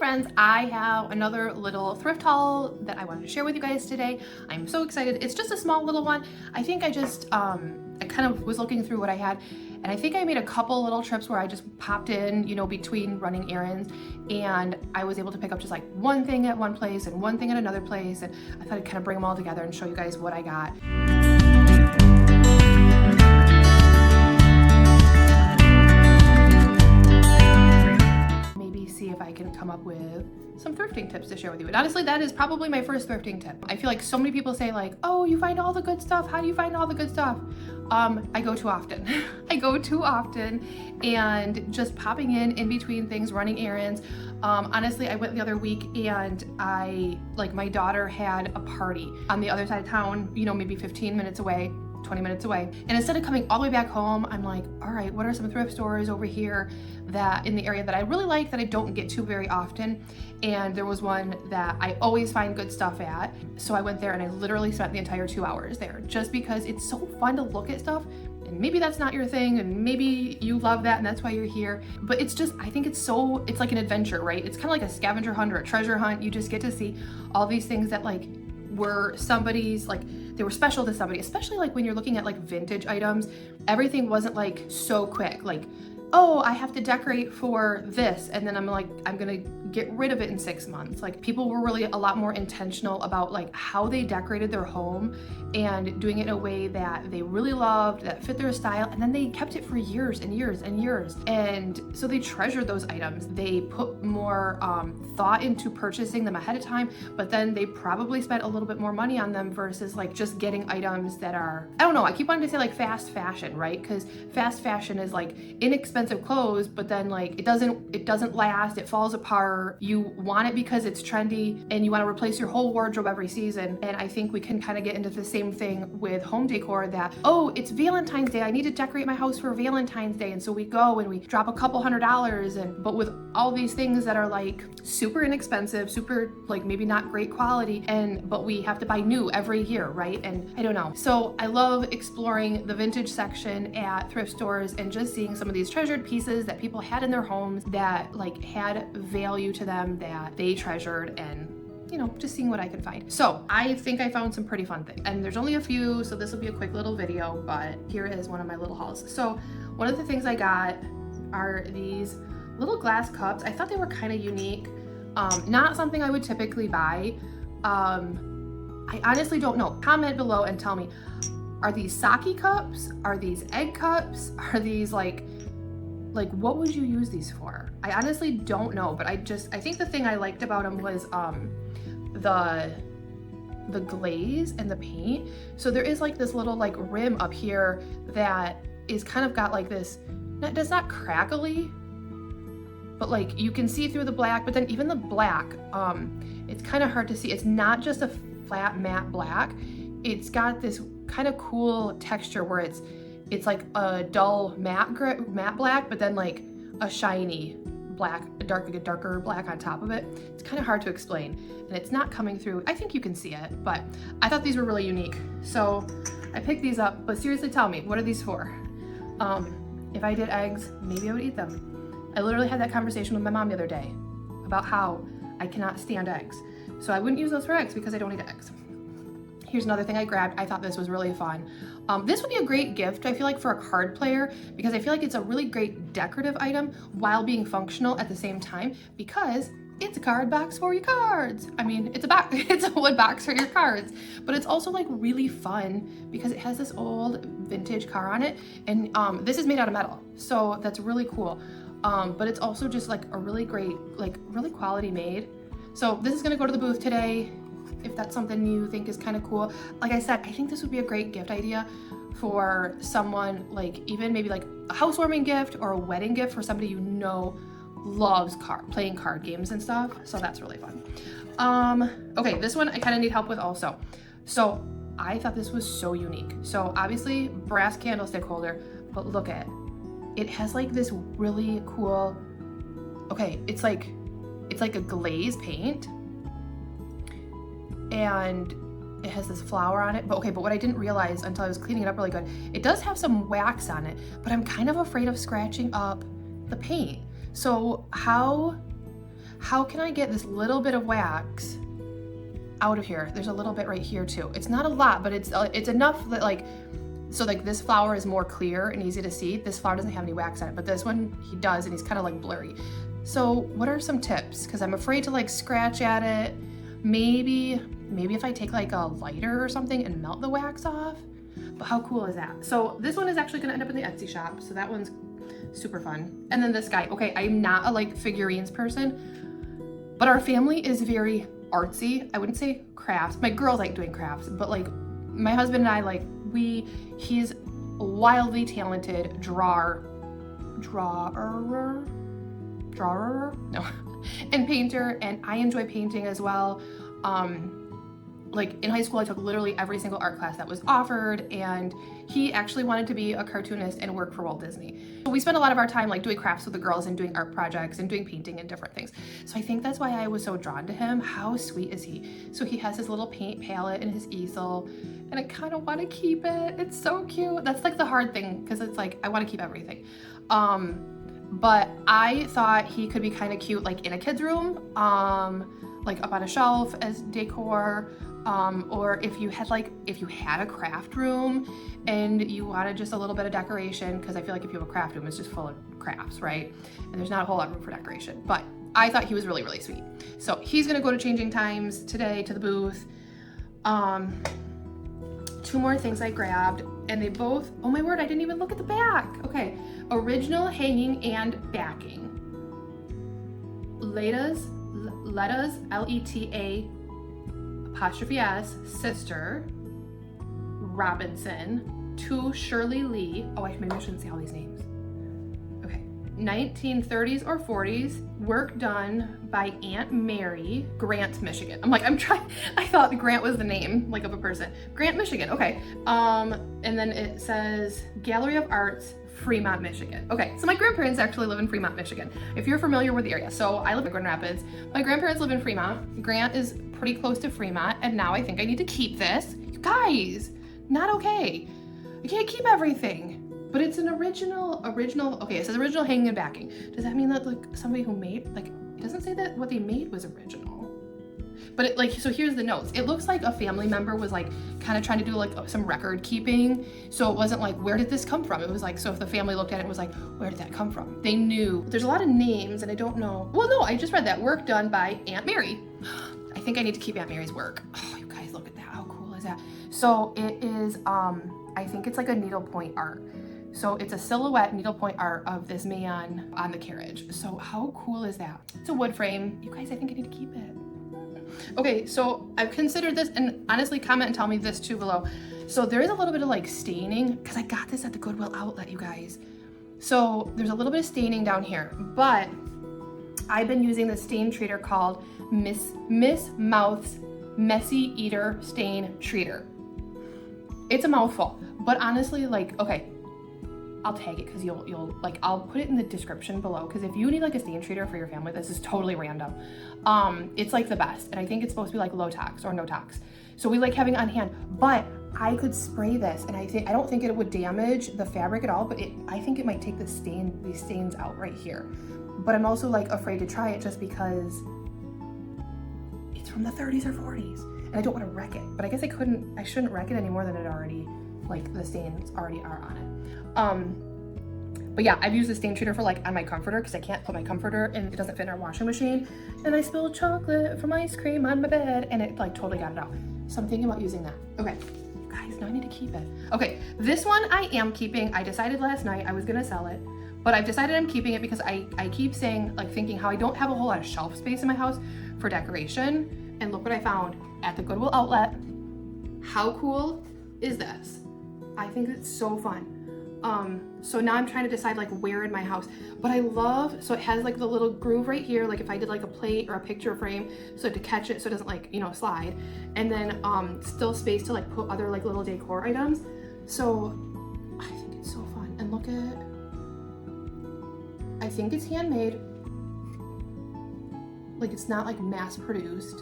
friends, I have another little thrift haul that I wanted to share with you guys today. I'm so excited. It's just a small little one. I think I just, I kind of was looking through what I had, and I think I made a couple little trips where I just popped in, you know, between running errands, and I was able to pick up just like one thing at one place and one thing at another place, and I thought I'd kind of bring them all together and show you guys what I got. See if I can come up with some thrifting tips to share with you. And honestly, that is probably my first thrifting tip. I feel like so many people say like, oh, you find all the good stuff. How do you find all the good stuff? I go too often. I go too often, and just popping in between things, running errands. Honestly, I went the other week and my daughter had a party on the other side of town, you know, maybe 15 minutes away. 20 minutes away. And instead of coming all the way back home, I'm like, all right, what are some thrift stores over here that in the area that I really like that I don't get to very often? And there was one that I always find good stuff at. So I went there and I literally spent the entire 2 hours there just because it's so fun to look at stuff. And maybe that's not your thing, and maybe you love that and that's why you're here. But it's just, I think it's like an adventure, right? It's kind of like a scavenger hunt or a treasure hunt. You just get to see all these things that like were somebody's, like they were special to somebody, especially like when you're looking at like vintage items. Everything wasn't like so quick, like, oh, I have to decorate for this, and then I'm gonna get rid of it in 6 months. Like, people were really a lot more intentional about like how they decorated their home and doing it in a way that they really loved, that fit their style, and then they kept it for years and years and years. And so they treasured those items. They put more thought into purchasing them ahead of time, but then they probably spent a little bit more money on them versus like just getting items that are, I don't know, I keep wanting to say like fast fashion, right? Because fast fashion is like inexpensive clothes, but then like it doesn't last, it falls apart. You want it because it's trendy and you want to replace your whole wardrobe every season. And I think we can kind of get into the same thing with home decor, that, oh, it's Valentine's Day, I need to decorate my house for Valentine's Day, and so we go and we drop a couple $100s, but with all these things that are like super inexpensive, super like maybe not great quality, but we have to buy new every year, right? And I don't know. So I love exploring the vintage section at thrift stores and just seeing some of these treasured pieces that people had in their homes that like had value to them, that they treasured, and you know, just seeing what I could find. So I think I found some pretty fun things, and there's only a few, so this will be a quick little video, but here is one of my little hauls. So one of the things I got are these little glass cups. I thought they were kind of unique. Not something I would typically buy. I honestly don't know. Comment below and tell me, are these sake cups? Are these egg cups? Are these like what would you use these for? I honestly don't know, but I think the thing I liked about them was the glaze and the paint. So there is like this little like rim up here that is kind of got like this, it's not crackly, but like you can see through the black, but then even the black, it's kind of hard to see. It's not just a flat matte black. It's got this kind of cool texture where it's like a dull matte black, but then like a shiny black, a darker black on top of it. It's kind of hard to explain, and it's not coming through. I think you can see it, but I thought these were really unique. So I picked these up, but seriously, tell me, what are these for? If I did eggs, maybe I would eat them. I literally had that conversation with my mom the other day about how I cannot stand eggs. So I wouldn't use those for eggs because I don't eat eggs. Here's another thing I grabbed. I thought this was really fun. This would be a great gift, I feel like, for a card player, because I feel like it's a really great decorative item while being functional at the same time, because it's a card box for your cards. I mean, it's a wood box for your cards, but it's also like really fun because it has this old vintage car on it, and this is made out of metal, so that's really cool. But it's also just like a really great, like really quality made. So this is gonna go to the booth today, if that's something you think is kind of cool. Like I said, I think this would be a great gift idea for someone, like even maybe like a housewarming gift or a wedding gift for somebody you know loves playing card games and stuff. So that's really fun. Okay, this one I kind of need help with also. So I thought this was so unique. So obviously brass candlestick holder, but look at it. It has like this really cool, okay, it's like a glaze paint, and it has this flower on it. But what I didn't realize until I was cleaning it up really good, it does have some wax on it, but I'm kind of afraid of scratching up the paint. So how how can I get this little bit of wax out of here? There's a little bit right here too. It's not a lot, but it's enough that like, so like this flower is more clear and easy to see. This flower doesn't have any wax on it, but this one he does, and he's kind of like blurry. So what are some tips? Because I'm afraid to like scratch at it. Maybe if I take like a lighter or something and melt the wax off. But how cool is that? So this one is actually gonna end up in the Etsy shop. So that one's super fun. And then this guy, okay, I'm not a like figurines person, but our family is very artsy. I wouldn't say crafts. My girls like doing crafts, but like my husband and I, like he's a wildly talented drawer, no, and painter, and I enjoy painting as well. Like in high school, I took literally every single art class that was offered, and he actually wanted to be a cartoonist and work for Walt Disney. So we spent a lot of our time like doing crafts with the girls and doing art projects and doing painting and different things. So I think that's why I was so drawn to him. How sweet is he? So he has his little paint palette and his easel, and I kind of want to keep it. It's so cute. That's like the hard thing, because it's like I want to keep everything. But I thought he could be kind of cute like in a kid's room, like up on a shelf as decor. Or if you had a craft room and you wanted just a little bit of decoration, because I feel like if you have a craft room, it's just full of crafts, right? And there's not a whole lot of room for decoration. But I thought he was really, really sweet. So he's gonna go to Changing Times today to the booth. 2 more things I grabbed, and they both, oh my word, I didn't even look at the back. Okay, original hanging and backing. Leta's, L-E-T-A ''S, sister, Robinson, to Shirley Lee. Oh, maybe I shouldn't say all these names. Okay, 1930s or 40s, work done by Aunt Mary, Grant, Michigan. I thought Grant was the name, like of a person. Grant, Michigan, okay. And then it says Gallery of Arts, Fremont, Michigan. Okay, so my grandparents actually live in Fremont, Michigan, if you're familiar with the area. So I live in Grand Rapids. My grandparents live in Fremont. Grant is pretty close to Fremont, and now I think I need to keep this. You guys, not okay. I can't keep everything. But it's an original, okay, it says original hanging and backing. Does that mean that like somebody who made, like, it doesn't say that what they made was original. But it, like, so here's the notes. It looks like a family member was like kind of trying to do like some record keeping. So it wasn't like, where did this come from? It was like, so if the family looked at it, it was like, where did that come from? They knew. There's a lot of names and I don't know. Well, no, I just read that. Work done by Aunt Mary. I think I need to keep Aunt Mary's work. Oh, you guys, look at that. How cool is that? So it is, I think it's like a needlepoint art. So it's a silhouette needlepoint art of this man on the carriage. So how cool is that? It's a wood frame. You guys, I think I need to keep it. Okay, so I've considered this, and honestly, comment and tell me this too below. So there is a little bit of like staining, because I got this at the Goodwill outlet, you guys. So there's a little bit of staining down here, but I've been using this stain treater called Miss Mouth's Messy Eater Stain Treater. It's a mouthful, but honestly, like, okay, I'll tag it because you'll like, I'll put it in the description below, because if you need like a stain treater for your family, this is totally random. It's like the best, and I think it's supposed to be like low tox or no tox. So we like having it on hand, but I could spray this, and I don't think it would damage the fabric at all, but I think it might take these stains out right here. But I'm also like afraid to try it just because it's from the 30s or 40s, and I don't want to wreck it. But I guess I shouldn't wreck it any more than it already, like the stains already are on it. But yeah, I've used the stain treater for like on my comforter, because I can't put my comforter and it doesn't fit in our washing machine. And I spilled chocolate from ice cream on my bed, and it like totally got it out. So I'm thinking about using that. Okay, guys, now I need to keep it. Okay, this one I am keeping. I decided last night I was gonna sell it, but I've decided I'm keeping it because I keep saying, like, thinking how I don't have a whole lot of shelf space in my house for decoration. And look what I found at the Goodwill outlet. How cool is this? I think it's so fun. So now I'm trying to decide like where in my house, but I love, so it has like the little groove right here, like if I did like a plate or a picture frame, so to catch it so it doesn't like, you know, slide, and then still space to like put other like little decor items. So I think it's so fun. And look at, I think it's handmade, like it's not like mass produced,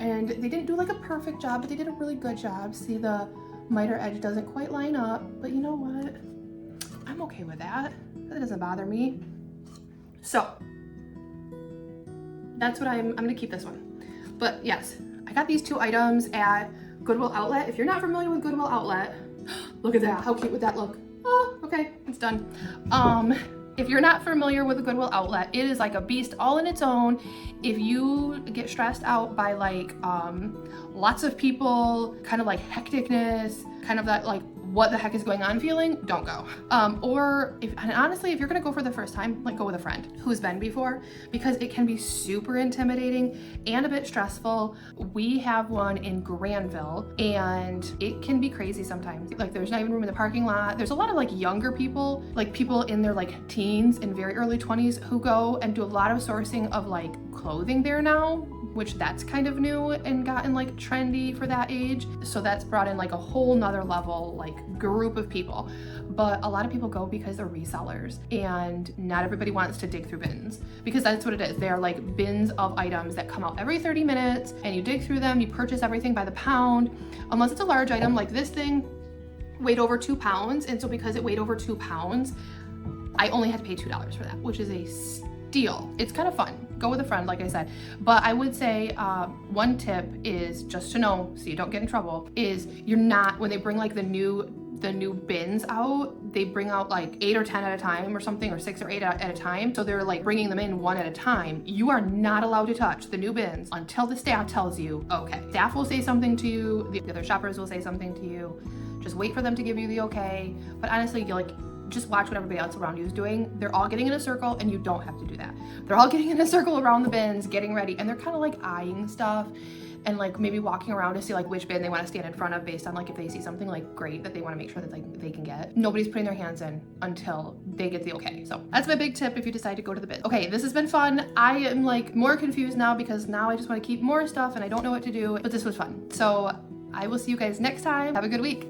and they didn't do like a perfect job, but they did a really good job. See, the miter edge doesn't quite line up, but you know what? I'm okay with that. That doesn't bother me. So that's what I'm gonna keep this one. But yes, I got these 2 items at Goodwill Outlet. If you're not familiar with Goodwill Outlet, look at that, how cute would that look? Oh, okay, it's done. If you're not familiar with the Goodwill Outlet, it is like a beast all in its own. If you get stressed out by like lots of people, kind of like hecticness, kind of that like what the heck is going on feeling, don't go. And honestly, if you're gonna go for the first time, like go with a friend who's been before, because it can be super intimidating and a bit stressful. We have one in Granville and it can be crazy sometimes. Like there's not even room in the parking lot. There's a lot of like younger people, like people in their like teens and very early 20s who go and do a lot of sourcing of like clothing there now, which that's kind of new and gotten like trendy for that age. So that's brought in like a whole nother level, like group of people. But a lot of people go because they're resellers and not everybody wants to dig through bins, because that's what it is. They're like bins of items that come out every 30 minutes and you dig through them, you purchase everything by the pound, unless it's a large item like this thing weighed over 2 pounds. And so because it weighed over 2 pounds, I only had to pay $2 for that, which is a steal. It's kind of fun. Go with a friend, like I said. But I would say one tip is, just to know so you don't get in trouble, is you're not, when they bring like the new bins out, they bring out like 8 or 10 at a time or something, or 6 or 8 at a time. So they're like bringing them in one at a time. You are not allowed to touch the new bins until the staff tells you, okay. Staff will say something to you, the other shoppers will say something to you. Just wait for them to give you the okay. But honestly, you like, just watch what everybody else around you is doing. They're all getting in a circle and you don't have to do that. They're all getting in a circle around the bins, getting ready, and they're kind of like eyeing stuff and like maybe walking around to see like which bin they want to stand in front of based on like if they see something like great that they want to make sure that like they can get. Nobody's putting their hands in until they get the okay. So that's my big tip if you decide to go to the bin. Okay, this has been fun. I am like more confused now because now I just want to keep more stuff and I don't know what to do, but this was fun. So I will see you guys next time. Have a good week.